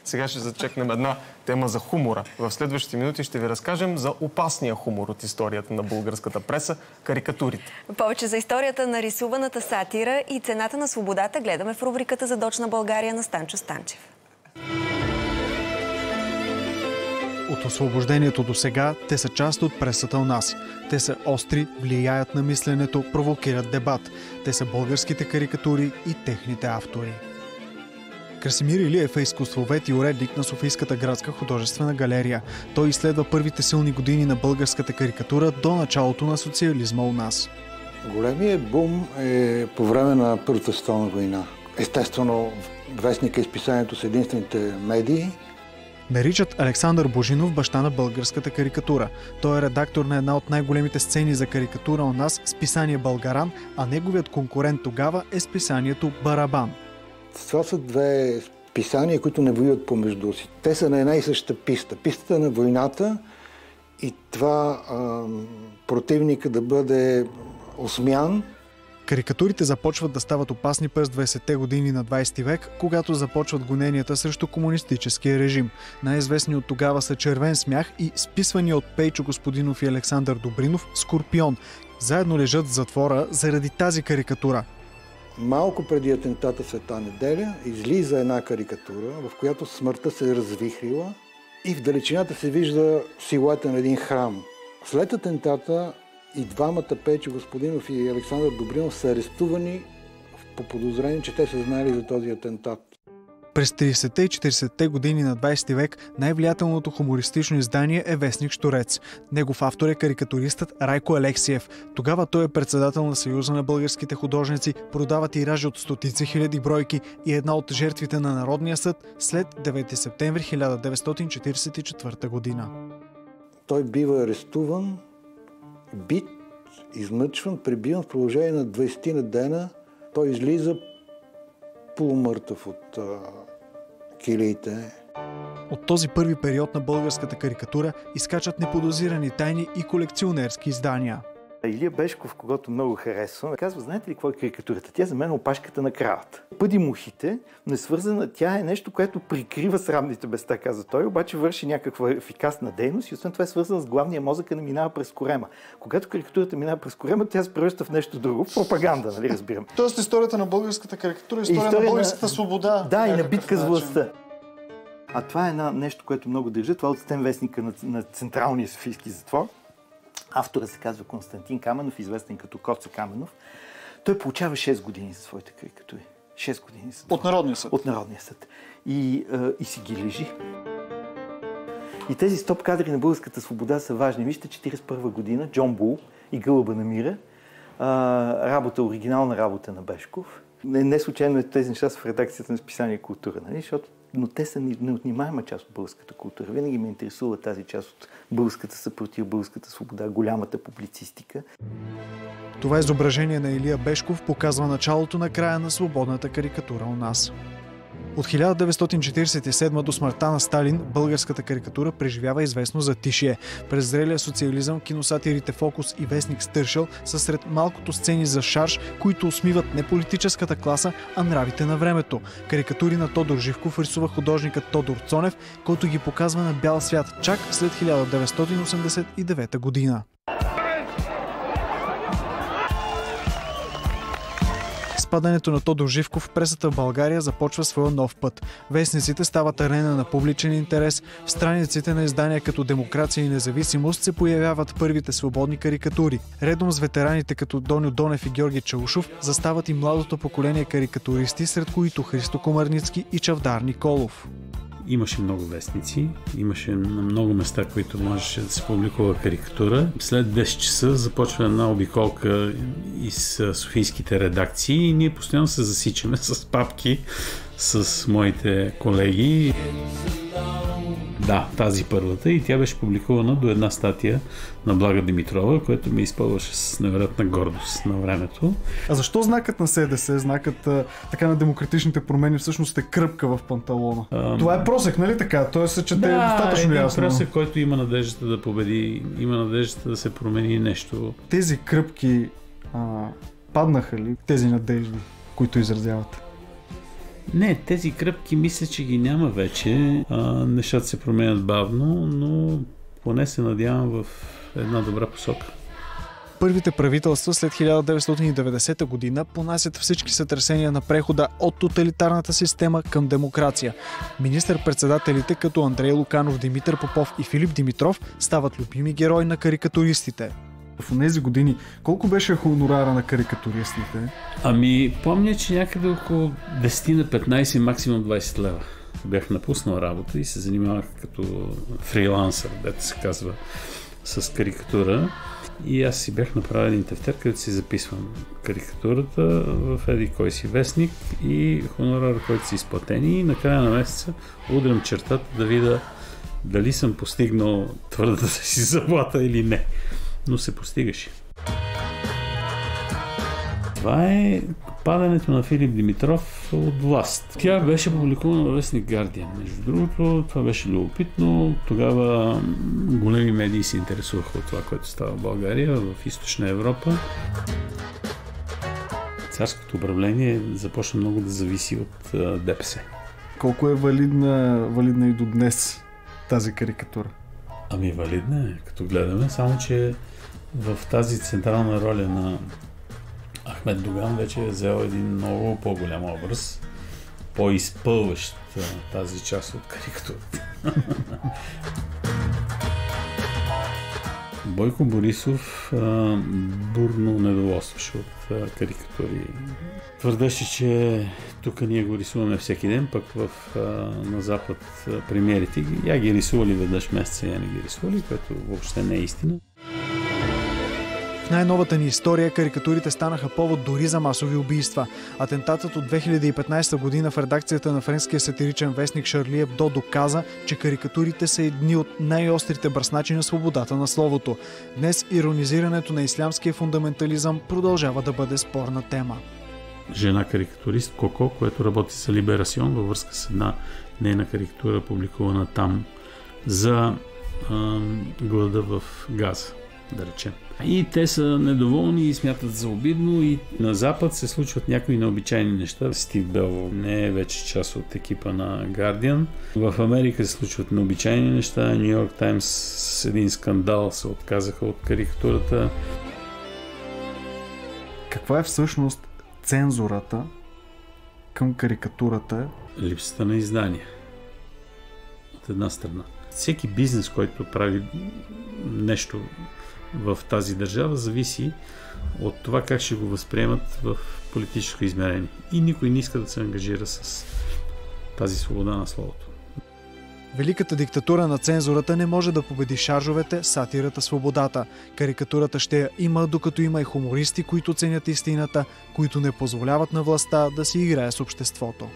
Сега ще зачекнем една тема за хумора. В следващите минути ще ви разкажем за опасния хумор от историята на българската преса – карикатурите. Повече за историята на рисуваната сатира и цената на свободата гледаме в рубриката "Задочна България" на Станчо Станчев. От освобождението до сега те са част от пресата у нас. Те са остри, влияят на мисленето, провокират дебат. Те са българските карикатури и техните автори. Красимир Илиев е изкуствовед и уредник на Софийската градска художествена галерия. Той изследва първите силни години на българската карикатура до началото на социализма у нас. Големият бум е по време на Първата световна война. Естествено, вестника и списанието са единствените медии. Наричат Александър Божинов баща на българската карикатура. Той е редактор на една от най-големите сцени за карикатура у нас, списание Българан, а неговият конкурент тогава е списанието Барабан. Това са две списания, които не воюват помежду си. Те са на една и съща писта. Пистата на войната и това противника да бъде осмян. Карикатурите започват да стават опасни през 20-те години на 20 век, когато започват гоненията срещу комунистическия режим. Най-известни от тогава са "Червен смях" и списвания от Пейчо Господинов и Александър Добринов "Скорпион". Заедно лежат в затвора заради тази карикатура. Малко преди атентата Света неделя излиза една карикатура, в която смъртта се е развихрила и в далечината се вижда силуета на един храм. След атентата и двамата, Пейчо Господинов и Александър Добринов, са арестувани по подозрение, че те са знали за този атентат. През 30-те и 40-те години на 20 век най-влиятелното хумористично издание е вестник "Щорец". Негов автор е карикатуристът Райко Алексиев. Тогава той е председател на Съюза на българските художници, продава тиражи от стотици хиляди бройки и една от жертвите на Народния съд след 9 септември 1944 година. Той бива арестуван, бит, измъчван, пребиван в продължение на 20 на дена. Той излиза полумъртъв от килиите. От този първи период на българската карикатура изкачат неподозирани тайни и колекционерски издания. Илия Бешков, когото много харесвам, казва: знаете ли какво е карикатурата? Тя за мен е опашката на кравата. Пъди мухите, но е свързана, тя е нещо, което прикрива срамните места, каза той, обаче върши някаква ефикасна дейност и освен това е свързана с главния мозък, не минава през корема. Когато карикатурата минава през корема, тя се превръща в нещо друго. Пропаганда, нали разбирам. Тоест историята на българската карикатура, история на българската свобода. Да, и на битка с властта. А това е нещо, което много държа. Това е от стен вестника на Централния софийски затвор. Автора се казва Константин Каменов, известен като Коца Каменов. Той получава 6 години за своите карикатури. 6 години. От Народния съд? От Народния съд. И си ги лежи. И тези стоп кадри на българската свобода са важни. Вижте, 1941 година, Джон Бул и Гълъба на мира. Оригинална работа на Бешков. Не случайно тези неща са в редакцията на списание "Култура", нали? Но те са неотнимаема част от българската култура. Винаги ме интересува тази част от българската съпротива, българската свобода, голямата публицистика. Това изображение на Илия Бешков показва началото на края на свободната карикатура у нас. От 1947 до смъртта на Сталин българската карикатура преживява известно затишие. През зрелия социализъм киносатирите "Фокус" и вестник "Стършел" са сред малкото сцени за шарж, които усмиват не политическата класа, а нравите на времето. Карикатури на Тодор Живков рисува художникът Тодор Цонев, който ги показва на бял свят чак след 1989 година. С падането на Тодор Живков пресата в България започва своя нов път. Вестниците стават арена на публичен интерес. В страниците на издания като "Демокрация" и "Независимост" се появяват първите свободни карикатури. Редом с ветераните като Доню Донев и Георги Чаушов застават и младото поколение карикатуристи, сред които Христо Комарницки и Чавдар Николов. Имаше много вестници, имаше на много места, които можеше да се публикува карикатура. След 10 часа започва една обиколка из софийските редакции и ние постоянно се засичаме с папки с моите колеги. Да, тази първата, и тя беше публикувана до една статия на Блага Димитрова, което ме изпълваше с невероятна гордост на времето. А защо знакът на СДС, знакът така на демократичните промени всъщност е кръпка в панталона? Това е просек, нали така? Той се чете достатъчно ясно. Да, просек, който има надеждата да победи, има надеждата да се промени нещо. Тези кръпки паднаха ли, тези надежди, които изразяват? Не, тези кръпки мисля, че ги няма вече. Нещата се променят бавно, но поне се надявам в една добра посока. Първите правителства след 1990 година понасят всички сътресения на прехода от тоталитарната система към демокрация. Министър-председателите като Андрей Луканов, Димитър Попов и Филип Димитров стават любими герои на карикатуристите. В тези години колко беше хонорара на карикатуристите? Помня, че някъде около 10 на 15, максимум 20 лева. Бях напуснал работа и се занимавах като фрилансър, дето се казва, с карикатура. И аз си бях направил един тефтер, където си записвам карикатурата в еди кой си вестник и хонорар, който си изплатени. И на края на месеца удрям чертата да видя дали съм постигнал твърдата си заплата или не. Но се постигаше. Това е падането на Филип Димитров от власт. Тя беше публикувана във вестник Guardian. Между другото, това беше любопитно. Тогава големи медии се интересуваха от това, което става в България, в Източна Европа. Царското управление започна много да зависи от ДПС. Колко е валидна и до днес тази карикатура? Валидна е, като гледаме, само че в тази централна роля на Ахмед Доган вече е взел един много по-голям образ, по-изпълващ тази част от карикатурата. Бойко Борисов бурно недоволстваше от карикатури. Твърдеше, че тук ние го рисуваме всеки ден, пък на Запад премиерите я ги рисували веднъж месеца, я не ги рисували, което въобще не е истина. В най-новата ни история карикатурите станаха повод дори за масови убийства. Атентатът от 2015 година в редакцията на френския сатиричен вестник Шарли Ебдо доказа, че карикатурите са едни от най-острите бръсначи на свободата на словото. Днес иронизирането на ислямския фундаментализъм продължава да бъде спорна тема. Жена карикатурист Коко, което работи за Либерасион във връзка с една нейна карикатура, публикувана там за глада в Газа, да речем. И те са недоволни и смятат за обидно, и на Запад се случват някои необичайни неща. Стив Белво не е вече част от екипа на Guardian. В Америка се случват необичайни неща. Ню Йорк Таймс с един скандал се отказаха от карикатурата. Каква е всъщност цензурата към карикатурата? Липсата на издания. От една страна. Всеки бизнес, който прави нещо в тази държава, зависи от това как ще го възприемат в политическо измерение. И никой не иска да се ангажира с тази свобода на словото. Великата диктатура на цензурата не може да победи шаржовете, сатирата, свободата. Карикатурата ще я има, докато има и хумористи, които ценят истината, които не позволяват на властта да си играе с обществото.